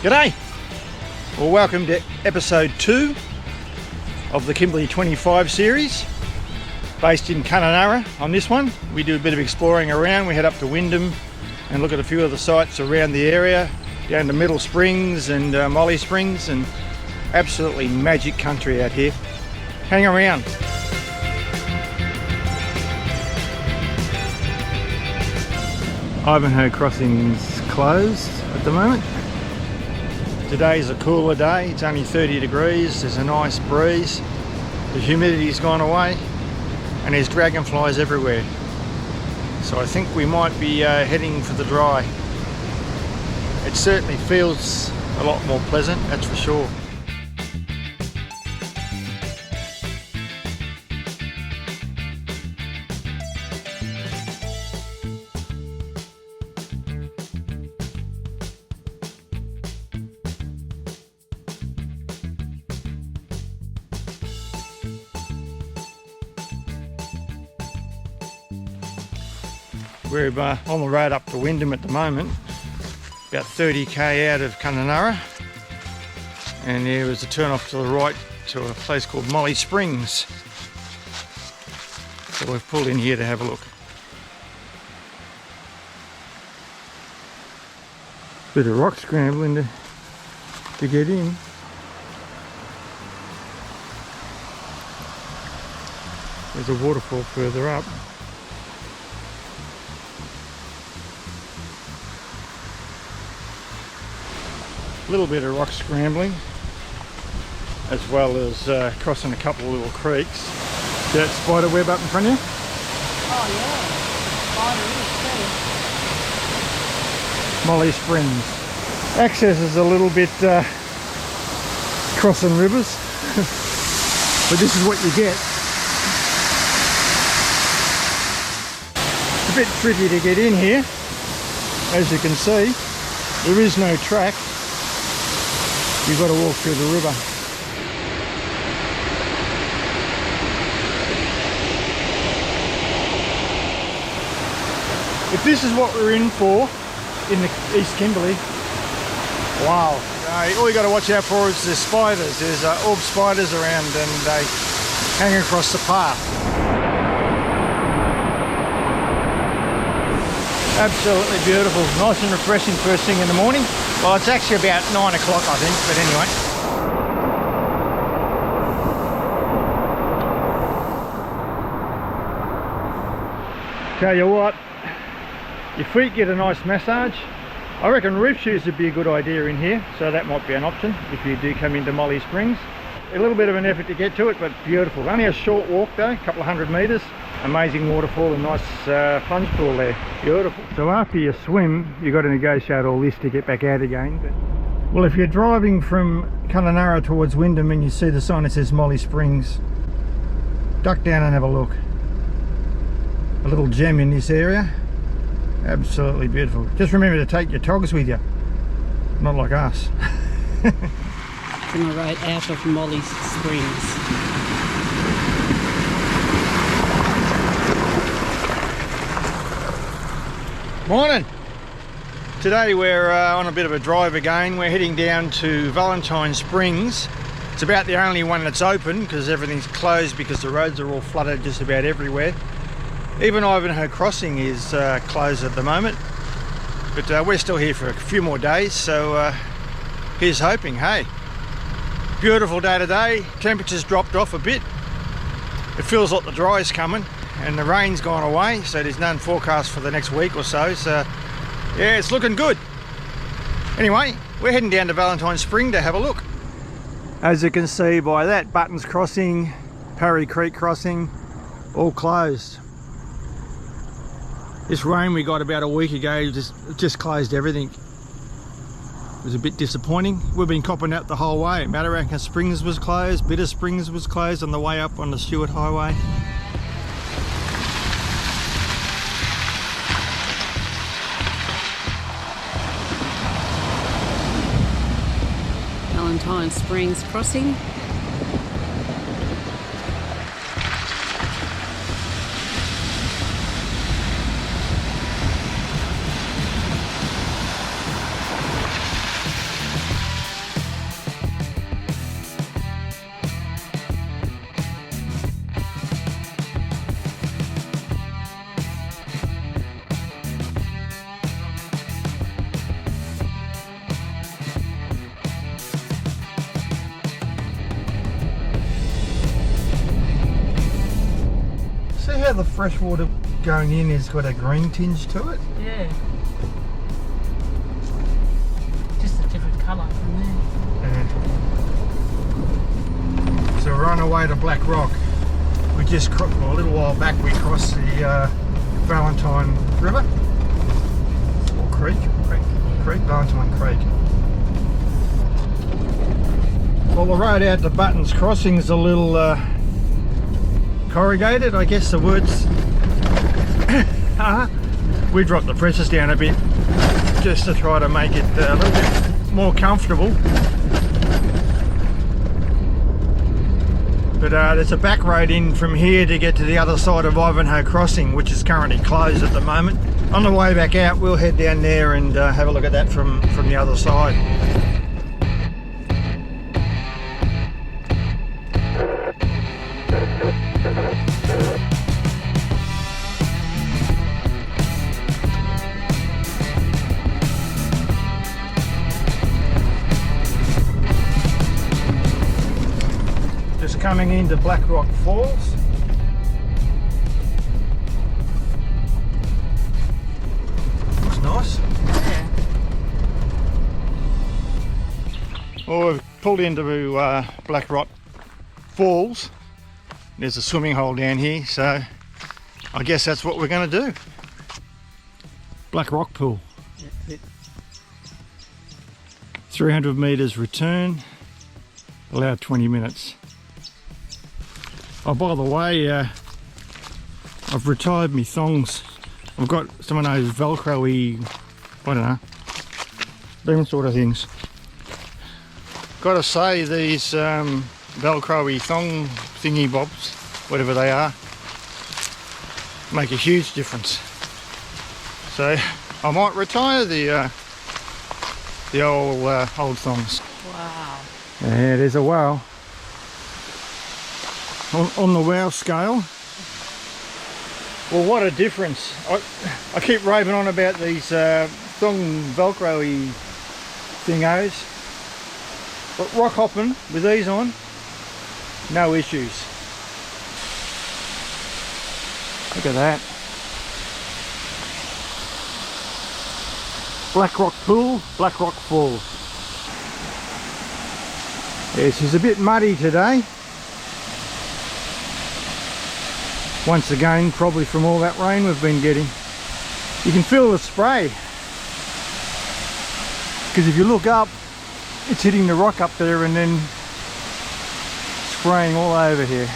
G'day! Well, welcome to episode 2 of the Kimberley 25 series, based in KUNUNURRA. On this one, we do a bit of exploring around. We head up to Windham and look at a few of the sites around the area, down to Middle Springs and Molly Springs, and absolutely magic country out here. Hang around. Ivanho Crossing's closed at the moment. Today's a cooler day, it's only 30 degrees, there's a nice breeze, the humidity's gone away, and there's dragonflies everywhere. So I think we might be heading for the dry. It certainly feels a lot more pleasant, that's for sure. We're on the road up to Windham at the moment, about 30k out of KUNUNURRA, and there was a turn off to the right to a place called Molly Springs. So we've pulled in here to have a look. Bit of rock scrambling to get in. There's a waterfall further up. A little bit of rock scrambling, as well as crossing a couple of little creeks. See that spider web up in front of you? Oh yeah, spider is too. Molly Springs. Access is a little bit crossing rivers, but this is what you get. It's a bit tricky to get in here. As you can see, there is no track. You've got to walk through the river. If this is what we're in for, in the East Kimberley, wow. All you got to watch out for is the spiders. There's orb spiders around and they hang across the path. Absolutely beautiful, nice and refreshing first thing in the morning. Well, it's actually about 9 o'clock I think, but anyway. Tell you what, your feet get a nice massage. I reckon roof shoes would be a good idea in here, so that might be an option if you do come into Molly Springs. A little bit of an effort to get to it, but beautiful. Only a short walk though, a couple of 100 metres. Amazing waterfall and nice plunge pool there. Beautiful. So after you swim, you've got to negotiate all this to get back out again. Well, if you're driving from KUNUNURRA towards Windham and you see the sign that says Molly Springs, duck down and have a look. A little gem in this area. Absolutely beautiful. Just remember to take your togs with you. Not like us. On the road out of Molly Springs. Morning! Today we're on a bit of a drive again. We're heading down to Valentine Springs. It's about the only one that's open because everything's closed because the roads are all flooded just about everywhere. Even Ivanho Crossing is closed at the moment. But we're still here for a few more days, so here's hoping, hey. Beautiful day today, temperatures dropped off a bit. It feels like the dry is coming. And the rain's gone away, so there's none forecast for the next week or so, so yeah, it's looking good. Anyway, we're heading down to Valentine Spring to have a look. As you can see by that, Buttons Crossing, Parry Creek Crossing, all closed. This rain we got about a week ago just closed everything. It was a bit disappointing. We've been copping out the whole way. Mataraka Springs was closed, Bitter Springs was closed on the way up on the Stewart Highway. Valentine Springs crossing. how the fresh water going in has got a green tinge to it? Yeah. Just a different colour from there. Yeah. So we're on our way to Black Rock. We just, well, a little while back, we crossed the Valentine River. Or Creek. Valentine Creek. Well, the road out to Buttons Crossing is a little corrugated, I guess the words. We dropped the pressures down a bit just to try to make it a little bit more comfortable. But there's a back road in from here to get to the other side of Ivanho Crossing, which is currently closed at the moment. On the way back out, we'll head down there and have a look at that from the other side. Just coming into Black Rock Falls. Looks nice. Yeah. Well, we've pulled into Black Rock Falls. There's a swimming hole down here, so I guess that's what we're going to do. Black Rock Pool. That's it. 300 metres return, allowed 20 minutes. Oh, by the way, I've retired my thongs. I've got some of those Velcro-y, I don't know, them sort of things. Gotta say, these Velcro-y thong thingy bobs, whatever they are, make a huge difference. So I might retire the old thongs. Wow. Yeah, there's a wow. On the wow scale. Well, what a difference. I keep raving on about these thong Velcro-y thingos, but rock hopping with these on, no issues. Look at that. Black Rock Pool, Black Rock Falls. Yes, it's a bit muddy today. Once again, probably from all that rain we've been getting. You can feel the spray. Because if you look up, it's hitting the rock up there and then spraying all over here.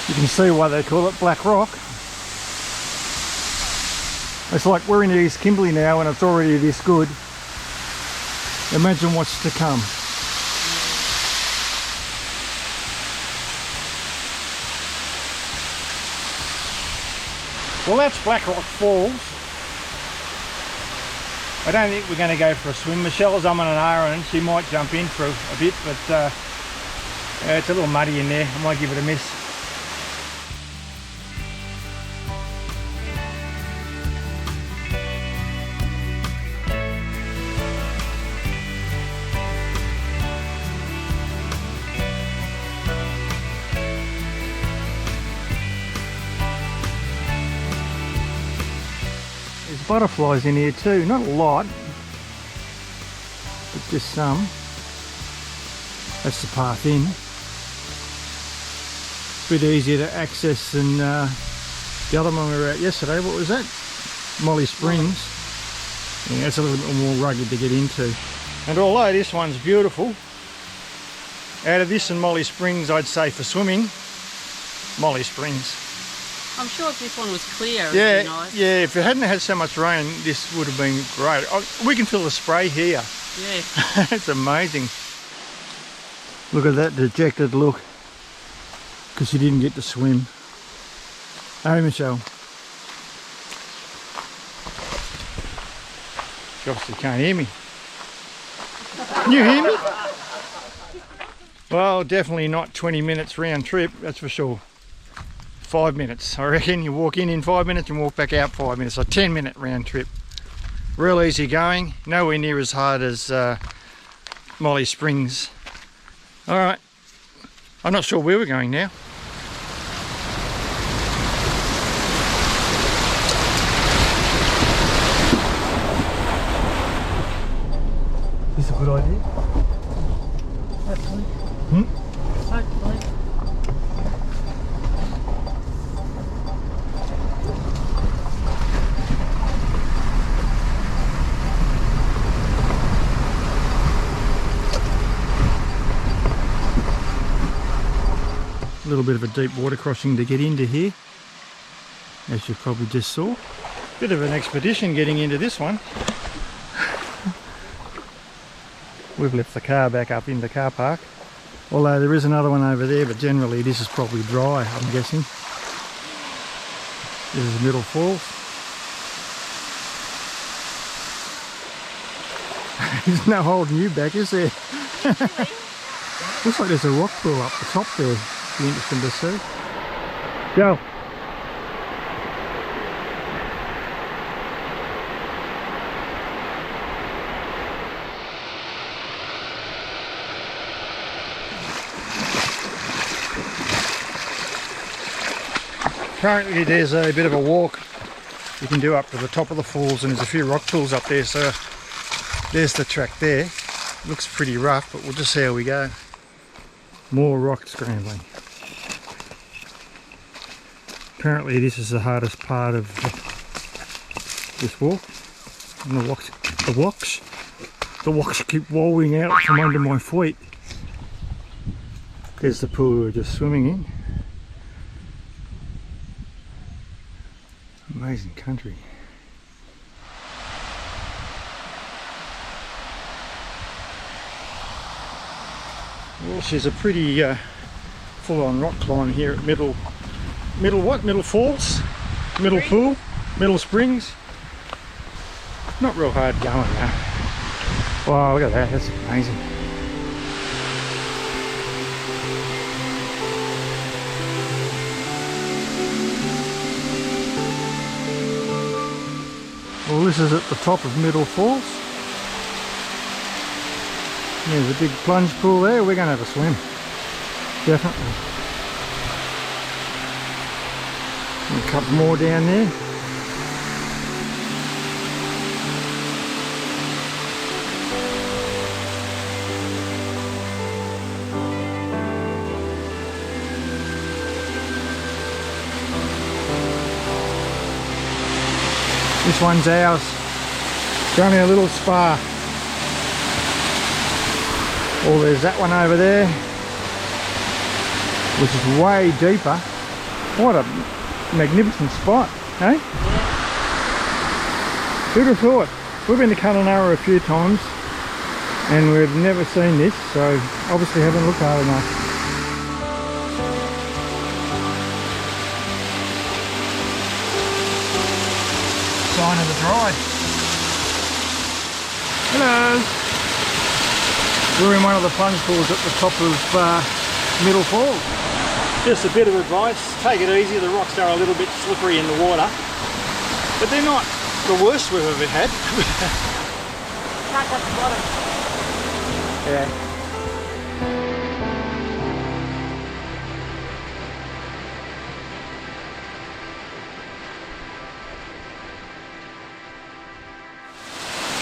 You can see why they call it Black Rock. It's like we're in East Kimberley now and it's already this good. Imagine what's to come. Well, that's Black Rock Falls. I don't think we're going to go for a swim. Michelle's on an iron. She might jump in for a bit, but yeah, it's a little muddy in there. I might give it a miss. There's butterflies in here too, not a lot, but just some. That's the path in. Bit easier to access than the other one we were at yesterday. What was that? Molly Springs. Yeah, it's a little bit more rugged to get into. And although this one's beautiful, out of this and Molly Springs, I'd say for swimming, Molly Springs. I'm sure if this one was clear, it'd Yeah, be nice. yeah. If it hadn't had so much rain, this would have been great. Oh, we can feel the spray here. Yeah. It's amazing. Look at that dejected look, because she didn't get to swim. Hey, Michelle. She obviously can't hear me. Can you hear me? Well, definitely not 20 minutes round trip, that's for sure. 5 minutes, I reckon. You walk in 5 minutes and walk back out 5 minutes. So 10-minute round trip. Real easy going. Nowhere near as hard as Molly Springs. All right, I'm not sure where we're going now. Is this a good idea? Hopefully. Hopefully. A little bit of a deep water crossing to get into here, as you probably just saw. Bit of an expedition getting into this one. We've left the car back up in the car park, although there is another one over there, but generally this is probably dry, I'm guessing. This is Middle Falls. There's no holding you back, is there? Looks like there's a rock pool up the top there. Be interesting to see. Go. Currently there's a bit of a walk you can do up to the top of the falls, and there's a few rock pools up there, so there's the track there. Looks pretty rough, but we'll just see how we go. More rock scrambling. Apparently this is the hardest part of this walk. And the rocks keep rolling out from under my feet. There's the pool we were just swimming in. Amazing country. Well, she's a pretty full-on rock climb here at Middle Falls, Middle Pool, Middle Springs. Not real hard going though. Wow, look at that, that's amazing. Well, this is at the top of Middle Falls. There's a big plunge pool there. We're going to have a swim. Definitely. And a couple more down there. This one's ours. It's only a little spa. Oh, there's that one over there, which is way deeper. What a magnificent spot, eh? Yeah. Who'd have thought? We've been to KUNUNURRA a few times and we've never seen this, so obviously haven't looked hard enough. Sign of the dry. Hello. We're in one of the plunge pools at the top of Middle Falls. Just a bit of advice, take it easy, the rocks are a little bit slippery in the water, but they're not the worst we've ever had. Can't touch the bottom. Yeah.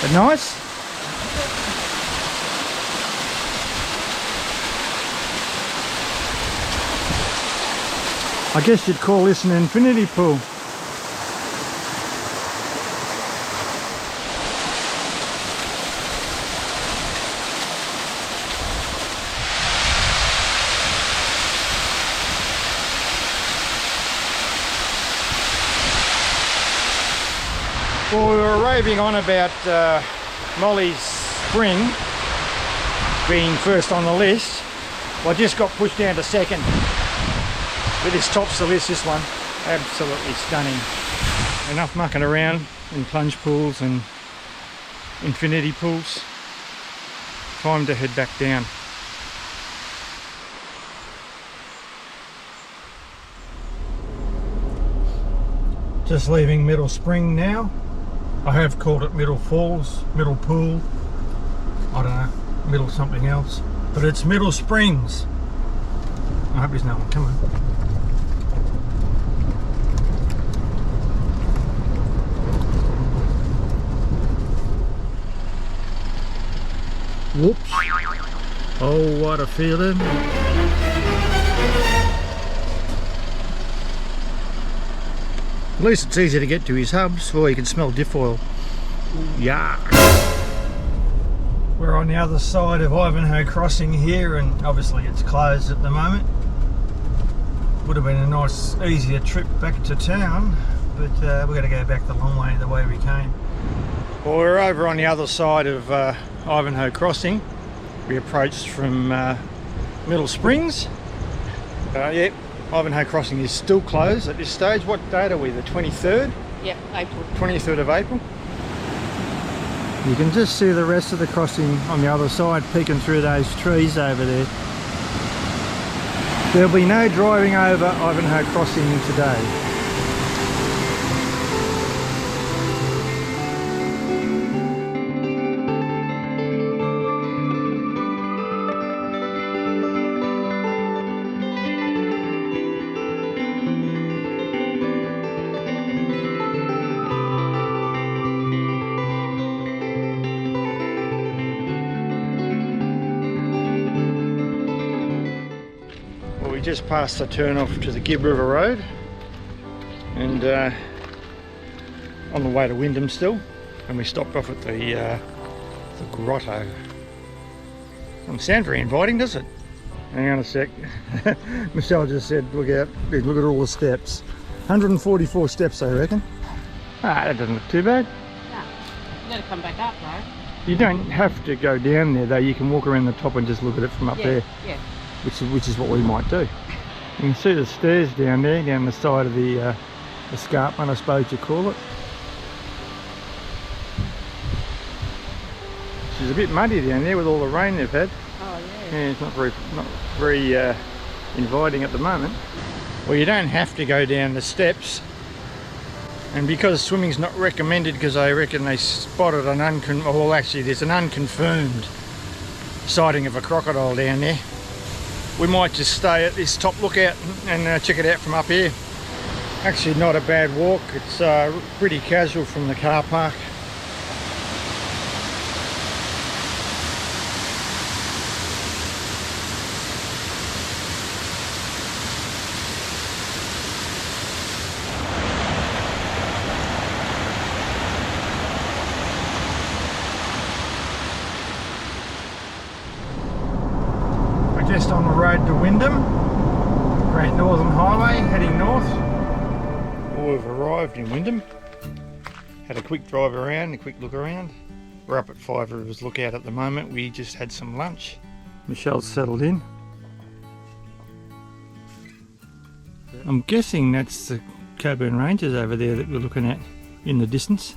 But nice. I guess you'd call this an infinity pool. Well, we were raving on about Molly's Spring being first on the list. Well, I just got pushed down to second. But this tops the list, this one. Absolutely stunning. Enough mucking around in plunge pools and infinity pools. Time to head back down. Just leaving Middle Spring now. I have called it Middle Falls, Middle Pool. I don't know, Middle something else. But it's Middle Springs. I hope there's no one coming. Whoops. Oh, what a feeling. At least it's easy to get to his hubs, or you can smell diff oil. Yeah. We're on the other side of Ivanho Crossing here, and obviously it's closed at the moment. Would have been a nice, easier trip back to town, but we're going to go back the long way, the way we came. Well, we're over on the other side of Ivanho Crossing. We approached from Middle Springs. Yep, Ivanho Crossing is still closed at this stage. What date are we? The 23rd? Yep, April. 23rd of April. You can just see the rest of the crossing on the other side peeking through those trees over there. There'll be no driving over Ivanho Crossing today. Just past the turn off to the Gibb River Road, and on the way to Windham still, and we stopped off at the Grotto. Doesn't sound very inviting, does it? Hang on a sec. Michelle just said, look out, look at all the steps. 144 steps, I reckon. Ah, that doesn't look too bad. No, you gotta come back up though. You don't have to go down there though, you can walk around the top and just look at it from up there. Yeah. Which is what we might do. You can see the stairs down there, down the side of the escarpment, I suppose you call it. It's a bit muddy down there with all the rain they've had. Oh yeah. Yeah, it's not very inviting at the moment. Well, you don't have to go down the steps, and because swimming's not recommended, because I reckon they spotted an there's an unconfirmed sighting of a crocodile down there. We might just stay at this top lookout and check it out from up here. Actually not a bad walk, it's pretty casual from the car park. Just on the road to Windham, Great Northern Highway, heading north. Well, we've arrived in Windham. Had a quick drive around, a quick look around. We're up at Five Rivers Lookout at the moment. We just had some lunch. Michelle's settled in. I'm guessing that's the Coburn Ranges over there that we're looking at in the distance.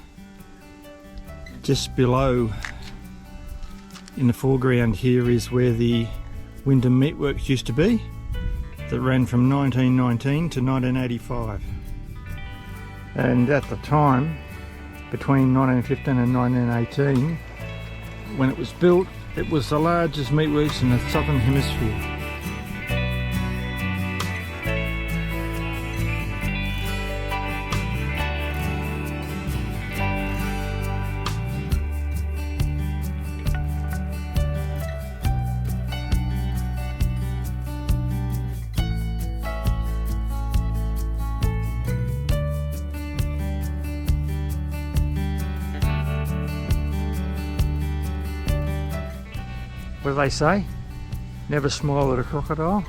Just below, in the foreground here, is where the Windham Meatworks used to be, that ran from 1919 to 1985. And at the time, between 1915 and 1918, when it was built, it was the largest meatworks in the southern hemisphere. What do they say? Never smile at a crocodile.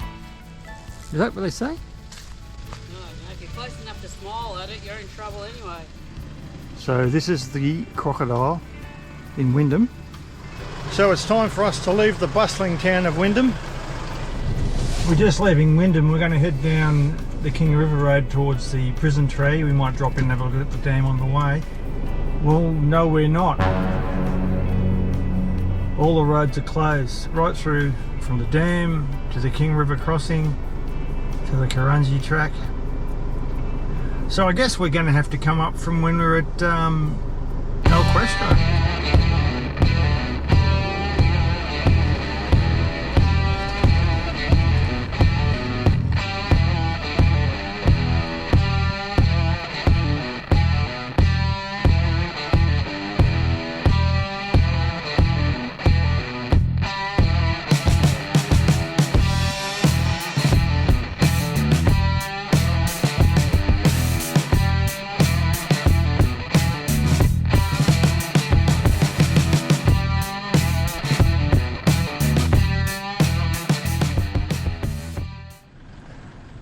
Is that what they say? No, if you're close enough to smile at it, you're in trouble anyway. So this is the crocodile in Windham. So it's time for us to leave the bustling town of Windham. We're just leaving Windham. We're going to head down the King River Road towards the prison tree. We might drop in and have a look at the dam on the way. Well, no, we're not. All the roads are closed, right through from the dam to the King River Crossing to the Kurunji track. So I guess we're going to have to come up from when we're at El Cuestro.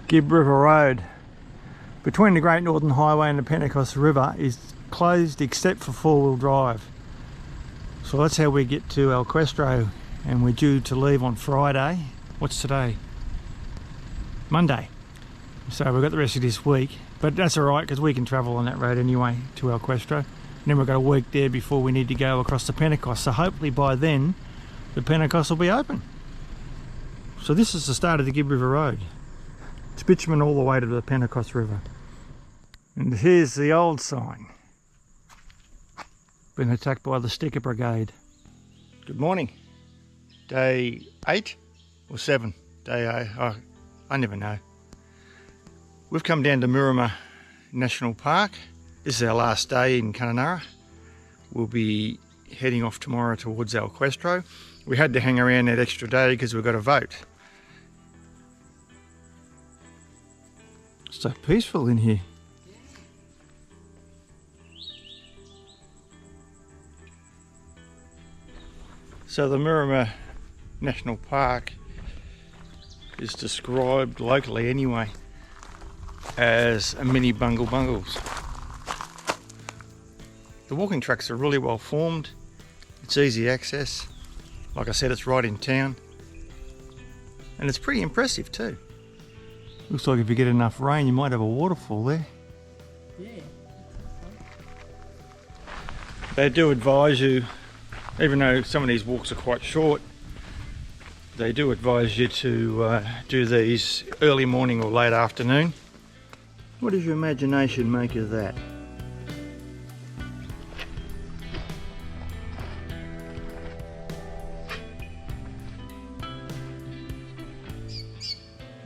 Gibb River Road between the Great Northern Highway and the Pentecost River is closed except for four-wheel drive. So that's how we get to Alquestro, and we're due to leave on Friday. What's today? Monday. So we've got the rest of this week, but that's alright because we can travel on that road anyway to Alquestro. And then we've got a week there before we need to go across the Pentecost. So hopefully by then the Pentecost will be open. So this is the start of the Gibb River Road. It's bitumen all the way to the Pentecost River. And here's the old sign. Been attacked by the sticker brigade. Good morning. Day 8 or 7? Day 8. I never know. We've come down to Mirama National Park. This is our last day in KUNUNURRA. We'll be heading off tomorrow towards Alquestro. We had to hang around that extra day because we've got a vote. It's so peaceful in here. So the Mirama National Park is described locally anyway as a mini Bungle Bungles. The walking tracks are really well formed. It's easy access. Like I said, it's right in town. And it's pretty impressive too. Looks like if you get enough rain you might have a waterfall there. Yeah. They do advise you, even though some of these walks are quite short, they do advise you to do these early morning or late afternoon. What does your imagination make of that?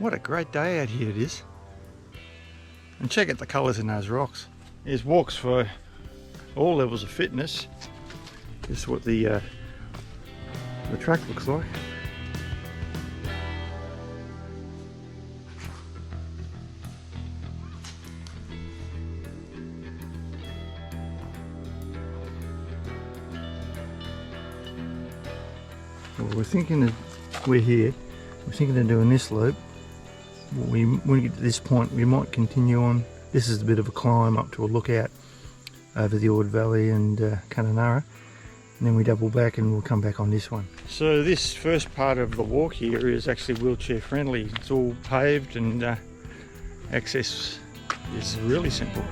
What a great day out here it is. And check out the colours in those rocks. There's walks for all levels of fitness. This is what the track looks like. Well, we're thinking that we're here. We're thinking of doing this loop. When we get to this point, we might continue on. This is a bit of a climb up to a lookout over the Ord Valley and KUNUNURRA, and then we double back and we'll come back on this one. So this first part of the walk here is actually wheelchair friendly. It's all paved and access is really simple.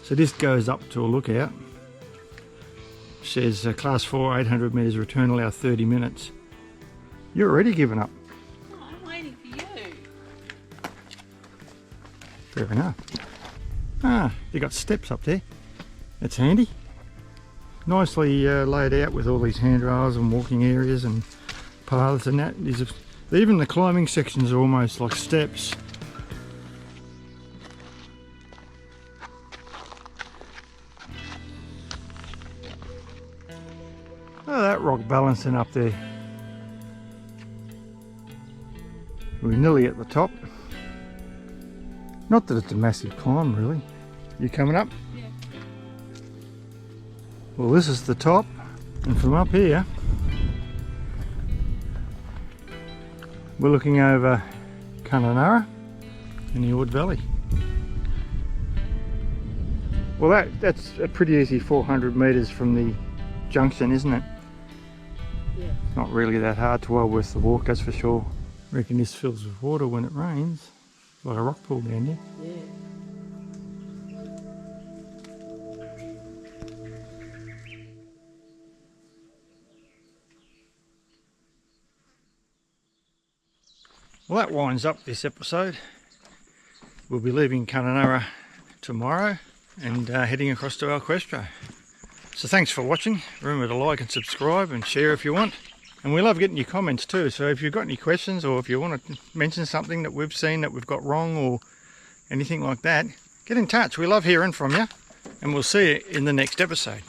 So this goes up to a lookout. It says class 4 800 metres return allow 30 minutes. You're already given up. Oh, I'm waiting for you. Fair enough. Ah, you got steps up there. That's handy. Nicely laid out with all these handrails and walking areas and paths and that. Even the climbing sections are almost like steps. Oh, that rock balancing up there. We're nearly at the top. Not that it's a massive climb really. You coming up? Yeah. Well, this is the top, and from up here we're looking over KUNUNURRA and the Ord Valley. Well, that's a pretty easy 400 metres from the junction, isn't it? Yeah. Not really that hard, to well worth the walk, that's for sure. I reckon this fills with water when it rains, like a rock pool down there. Yeah. Well, that winds up this episode. We'll be leaving KUNUNURRA tomorrow and heading across to Alquestro. So thanks for watching. Remember to like and subscribe and share if you want. And we love getting your comments too. So if you've got any questions or if you want to mention something that we've seen that we've got wrong or anything like that, get in touch. We love hearing from you, and we'll see you in the next episode.